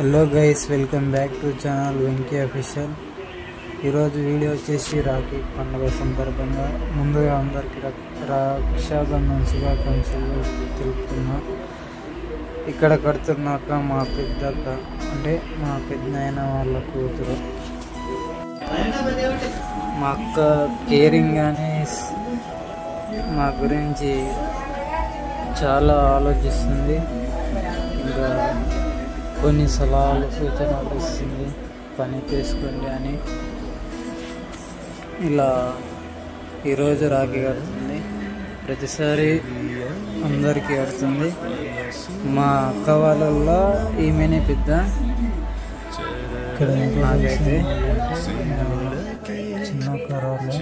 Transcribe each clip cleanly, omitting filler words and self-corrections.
Hello guys, welcome back to channel Venky official. ఈరోజు video వచ్చేసి రాఖీ పండుగ సందర్భంగా ముందుగా అందరికీ రక్షాబంధన్ శుభాకాంక్షలు తెలుపుతున్నా. ఇక్కడ కడుతున్నాక మా పెద్దక్క అంటే మా పెద్దనాయన వాళ్ళ కూతురు, మా అక్క కేరింగ్ కానీ మా గురించి చాలా ఆలోచిస్తుంది. ఇంకా కొన్ని సలహాలు సూచనలు ఇస్తుంది, పని చేసుకోండి అని. ఇలా ఈరోజు రాఖీ కడుతుంది. ప్రతిసారి అందరికీ కడుతుంది. మా అక్క వాళ్ళల్లో ఈమెనే పెద్ద. ఇక్కడ నాకైతే చిన్న కరాలు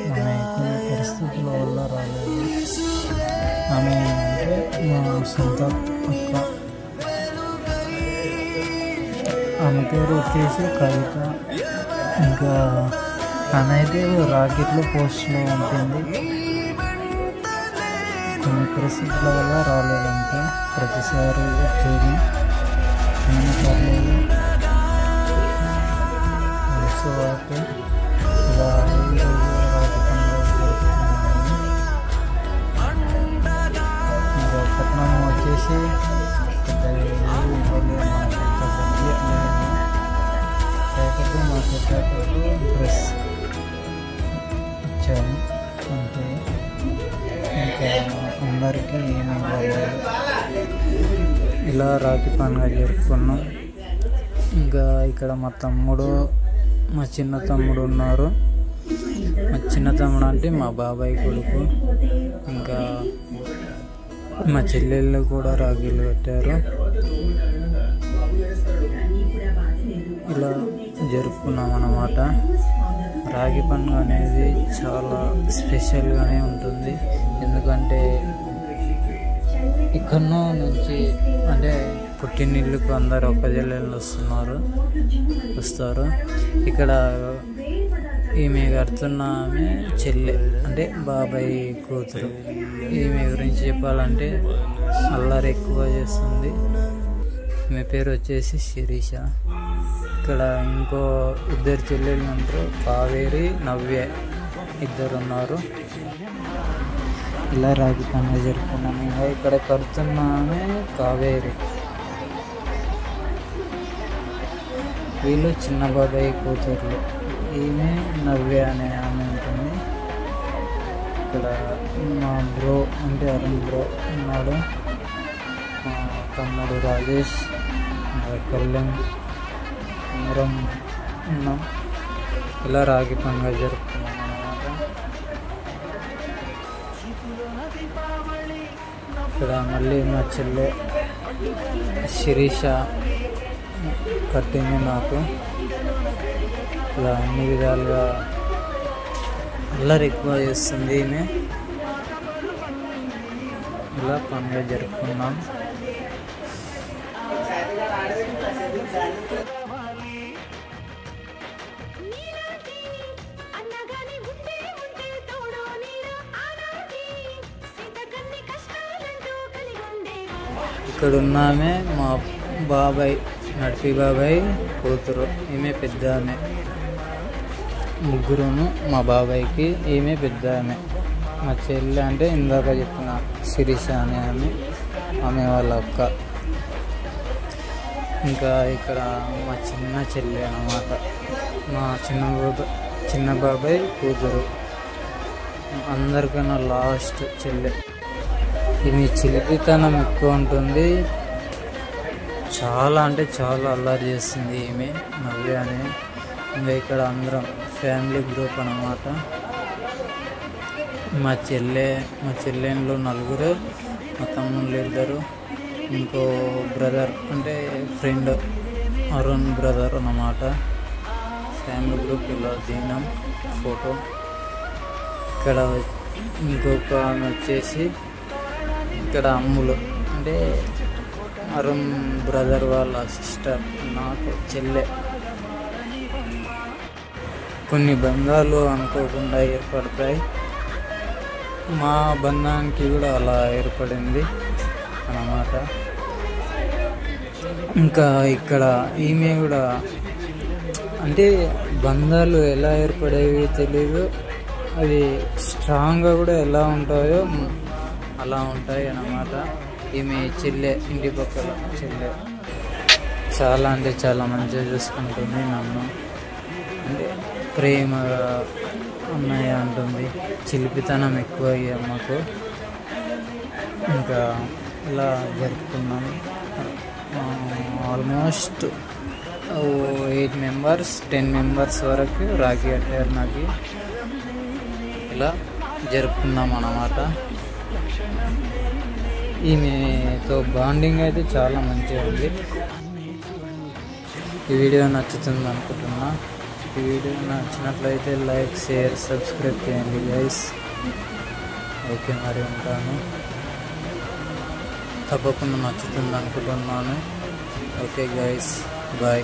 ఆమె కొన్ని పరిస్థితుల వల్ల రాలేదు. ఆమె అంటే మా సొంత అక్క. ఆమె పేరు వచ్చేసి కవిత. ఇంకా ఆమె అయితే రాకెట్లో పోస్ట్లో ఉంటుంది. కొన్ని పరిస్థితుల వల్ల రాలేదంటే ప్రతిసారి వచ్చేది నేను పర్లేదు. సో అయితే ఇలా ఈరోజు రాఖీ పండుగ జరుపుకున్నాను. ఇంకా పట్నం వచ్చేసి మా పెద్దకు డ్రెస్ ఇచ్చాము అంటే ఇంకా అందరికీ ఏమి ఇవ్వలేదు. ఇలా రాఖీ పండుగ జరుపుకున్నాం. ఇంకా ఇక్కడ మా తమ్ముడు, మా చిన్న తమ్ముడు ఉన్నారు. మా చిన్న తమ్ముడు అంటే మా బాబాయ్ కొడుకు. ఇంకా మా చెల్లెళ్ళు కూడా రాఖీలు కట్టారు. ఇలా జరుపుకున్నాం అన్నమాట. రాఖీ పండుగ అనేది చాలా స్పెషల్గానే ఉంటుంది. ఎందుకంటే ఇక్కడనో నుంచి అంటే పుట్టినిళ్ళకు అందరు ఒక్క చెల్లెళ్ళు వస్తారు. ఇక్కడ ఈమె కడుతున్న ఆమె చెల్లె అంటే బాబాయ్ కూతురు. ఈమె గురించి చెప్పాలంటే అల్లరి ఎక్కువ చేస్తుంది. ఈమె పేరు వచ్చేసి శిరీష. ఇక్కడ ఇంకో ఇద్దరు చెల్లెళ్ళు ఉంటారు, కావేరి, నవ్య, ఇద్దరు ఉన్నారు. ఇలా రాఖీ పండుగ జరుపుకున్నాము. ఇంకా ఇక్కడ కడుతున్నామే కావేరి. వీళ్ళు చిన్న బాబాయ్ కూతుర్లు. ఈమె నవ్య అనే ఆమె ఉంటుంది. ఇక్కడ మా బ్రో అంటే అరుణ్ బ్రో ఉన్నాడు. మా తమ్ముడు రాజేష్, కళ్యాణ్, అందరం ఉన్నాం. ఇలా రాఖీ పండుగ జరుపుకున్నాం అన్నమాట. ఇక్కడ మళ్ళీ మా చెల్లె శిరీష కట్టింది నాకు. ఇలా అన్ని విధాలుగా అల్లరి ఎక్కువ చేస్తుంది ఈమె. ఇలా పండుగ జరుపుకున్నాం. ఇక్కడ ఉన్నామే మా బాబాయ్, నడిపి బాబాయ్ కూతురు. ఈమె పెద్ద ఆమె. ముగ్గురును మా బాబాయ్కి. ఈమె పెద్ద ఆమె. మా చెల్లె అంటే ఇందాక చెప్పిన శిరీష అనే ఆమె వాళ్ళ అక్క. ఇంకా ఇక్కడ మా చిన్న చెల్లె అన్నమాట. మా చిన్న బాబాయ్ కూతురు. అందరికన్నా లాస్ట్ చెల్లె. ఈమె చిలిపితనం ఎక్కువ ఉంటుంది. చాలా అంటే చాలా అల్లరి చేస్తుంది ఈమె నవ్య అని. ఇంకా ఇక్కడ అందరం ఫ్యామిలీ గ్రూప్ అన్నమాట. మా చెల్లెళ్ళు నలుగురు, మా తమ్ముళ్ళు ఇద్దరు, ఇంకో బ్రదర్ అంటే ఫ్రెండ్ అరుణ్ బ్రదర్ అన్నమాట. ఫ్యామిలీ గ్రూప్ ఇలా దిగినాం ఫోటో. ఇక్కడ ఇంకొక ఆమె వచ్చేసి ఇక్కడ అమ్ములు అంటే అరుణ్ బ్రదర్ వాళ్ళ సిస్టర్, నాకు చెల్లె. కొన్ని బంధాలు అనుకోకుండా ఏర్పడతాయి. మా బంధానికి కూడా అలా ఏర్పడింది అన్నమాట. ఇంకా ఇక్కడ ఈమె కూడా అంటే బంధాలు ఎలా ఏర్పడేవి తెలియదు, అవి స్ట్రాంగ్గా కూడా ఎలా ఉంటాయో అలా ఉంటాయి అన్నమాట. ఈమె చెల్లె, ఇంటి పక్కల చెల్లె చాలా అంటే చాలా మంచిగా చూసుకుంటుంది నన్ను, అంటే ప్రేమగా అన్నయ్య అంటుంది. చిలిపితనం ఎక్కువ ఈ అమ్మకు. ఇంకా ఇలా జరుపుకున్నాం. ఆల్మోస్ట్ 8 మెంబర్స్ 10 మెంబర్స్ వరకు రాఖీ కట్టారు నాకు. ఇలా జరుపుకున్నాం అన్నమాట. ఈమెతో బాండింగ్ అయితే చాలా మంచిగా ఉంది. ఈ వీడియో నచ్చుతుంది అనుకుంటున్నా. ఈ వీడియో నచ్చినట్లయితే లైక్, షేర్, సబ్స్క్రైబ్ చేయండి గైస్. ఓకే, మరి ఉంటాను. తప్పకుండా నచ్చుతుంది అనుకుంటున్నాను. Okay guys, bye.